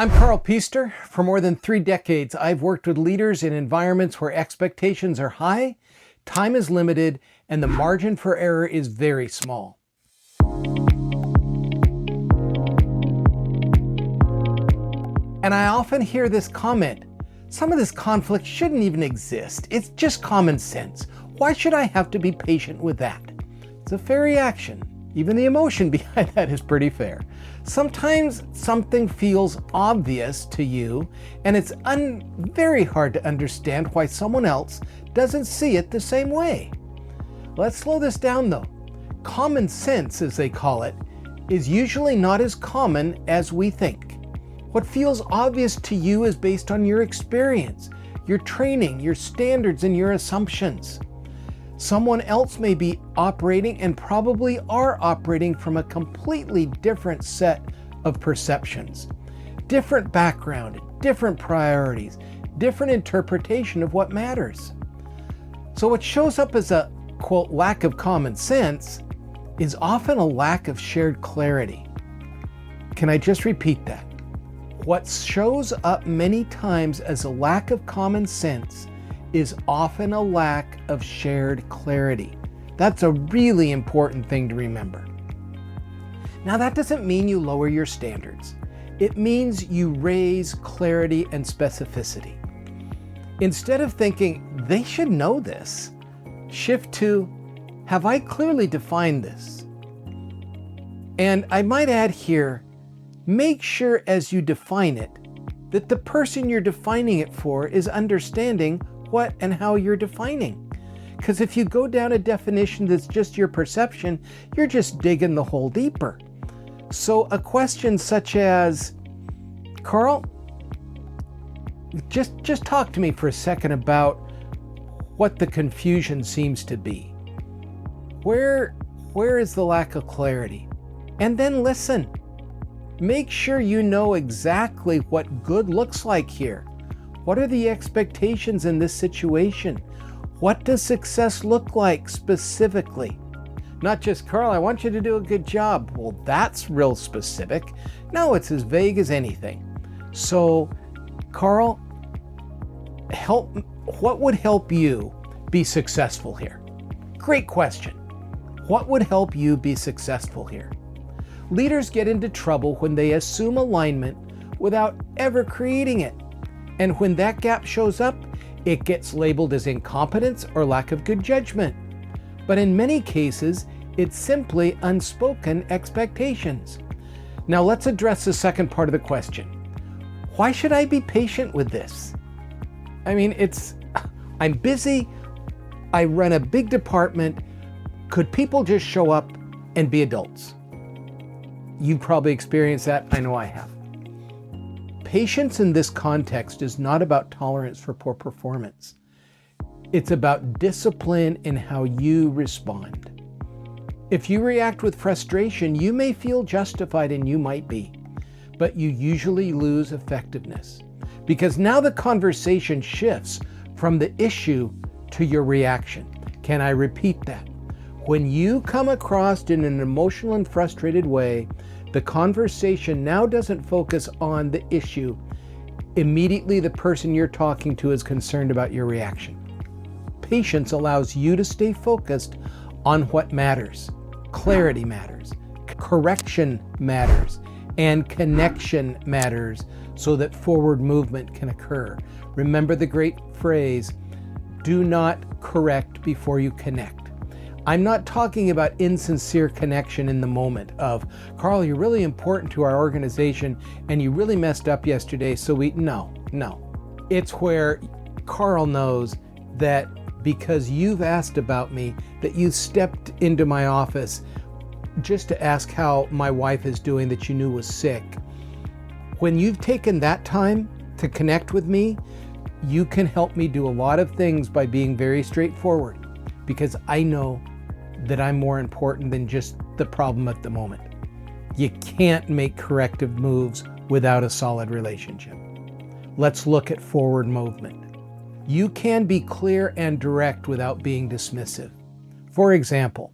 I'm Carl Piester. For more than 3 decades, I've worked with leaders in environments where expectations are high, time is limited, and the margin for error is very small. And I often hear this comment, some of this conflict shouldn't even exist. It's just common sense. Why should I have to be patient with that? It's a fair reaction. Even the emotion behind that is pretty fair. Sometimes something feels obvious to you, and it's very hard to understand why someone else doesn't see it the same way. Let's slow this down though. Common sense, as they call it, is usually not as common as we think. What feels obvious to you is based on your experience, your training, your standards, and your assumptions. Someone else may be operating and probably are operating from a completely different set of perceptions, different background, different priorities, different interpretation of what matters. So what shows up as a, quote, lack of common sense is often a lack of shared clarity. Can I just repeat that? What shows up many times as a lack of common sense is often a lack of shared clarity. That's a really important thing to remember. Now, that doesn't mean you lower your standards. It means you raise clarity and specificity. Instead of thinking, they should know this, shift to, have I clearly defined this? And I might add here, make sure as you define it, that the person you're defining it for is understanding what and how you're defining. Because if you go down a definition that's just your perception, you're just digging the hole deeper. So a question such as, Carl, just talk to me for a second about what the confusion seems to be. Where is the lack of clarity? And then listen. Make sure you know exactly what good looks like here. What are the expectations in this situation? What does success look like specifically? Not just, Carl, I want you to do a good job. Well, that's real specific. No, it's as vague as anything. So, Carl, what would help you be successful here? Great question. What would help you be successful here? Leaders get into trouble when they assume alignment without ever creating it. And when that gap shows up, it gets labeled as incompetence or lack of good judgment. But in many cases, it's simply unspoken expectations. Now let's address the second part of the question. Why should I be patient with this? I mean, I'm busy, I run a big department. Could people just show up and be adults? You've probably experienced that. I know I have. Patience in this context is not about tolerance for poor performance. It's about discipline in how you respond. If you react with frustration, you may feel justified, and you might be, but you usually lose effectiveness because now the conversation shifts from the issue to your reaction. Can I repeat that? When you come across in an emotional and frustrated way, the conversation now doesn't focus on the issue. Immediately, the person you're talking to is concerned about your reaction. Patience allows you to stay focused on what matters. Clarity matters, correction matters, and connection matters so that forward movement can occur. Remember the great phrase, do not correct before you connect. I'm not talking about insincere connection in the moment of, Carl, you're really important to our organization and you really messed up yesterday, so no. It's where Carl knows that because you've asked about me, that you stepped into my office just to ask how my wife is doing that you knew was sick. When you've taken that time to connect with me, you can help me do a lot of things by being very straightforward, because I know that I'm more important than just the problem at the moment. You can't make corrective moves without a solid relationship. Let's look at forward movement. You can be clear and direct without being dismissive. For example,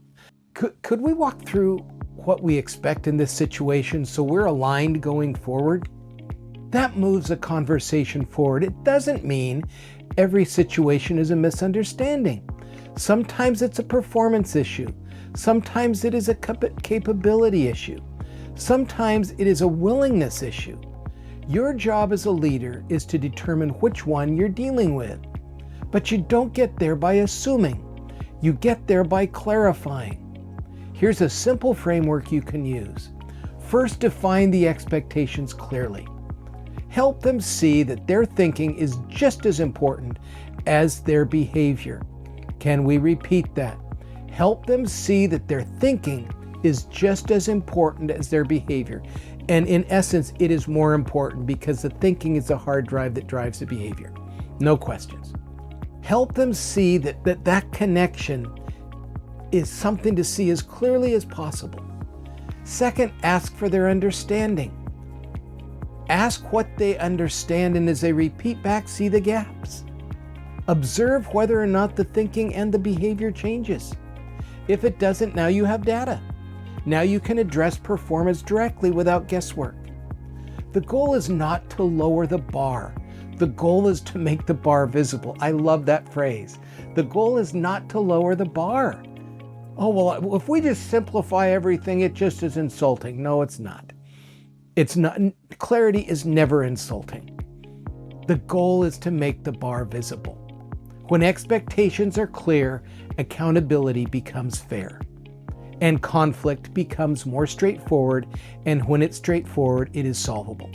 could we walk through what we expect in this situation so we're aligned going forward? That moves a conversation forward. It doesn't mean every situation is a misunderstanding. Sometimes it's a performance issue. Sometimes it is a capability issue. Sometimes it is a willingness issue. Your job as a leader is to determine which one you're dealing with. But you don't get there by assuming. You get there by clarifying. Here's a simple framework you can use. First, define the expectations clearly. Help them see that their thinking is just as important as their behavior. Can we repeat that? Help them see that their thinking is just as important as their behavior. And in essence, it is more important because the thinking is the hard drive that drives the behavior. No questions. Help them see that connection is something to see as clearly as possible. Second, ask for their understanding. Ask what they understand, and as they repeat back, see the gaps. Observe whether or not the thinking and the behavior changes. If it doesn't, now you have data. Now you can address performance directly without guesswork. The goal is not to lower the bar. The goal is to make the bar visible. I love that phrase. The goal is not to lower the bar. Oh, well, if we just simplify everything, it just is insulting. No, it's not. It's not. Clarity is never insulting. The goal is to make the bar visible. When expectations are clear, accountability becomes fair. And conflict becomes more straightforward, and when it's straightforward, it is solvable.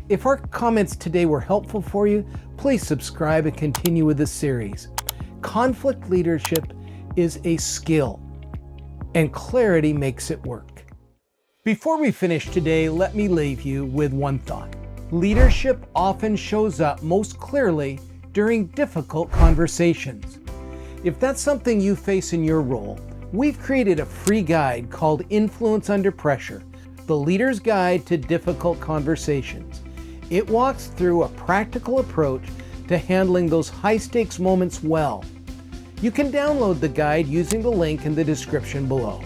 If our comments today were helpful for you, please subscribe and continue with this series. Conflict leadership is a skill, and clarity makes it work. Before we finish today, let me leave you with one thought. Leadership often shows up most clearly during difficult conversations. If that's something you face in your role, we've created a free guide called Influence Under Pressure, the Leader's Guide to Difficult Conversations. It walks through a practical approach to handling those high-stakes moments well. You can download the guide using the link in the description below.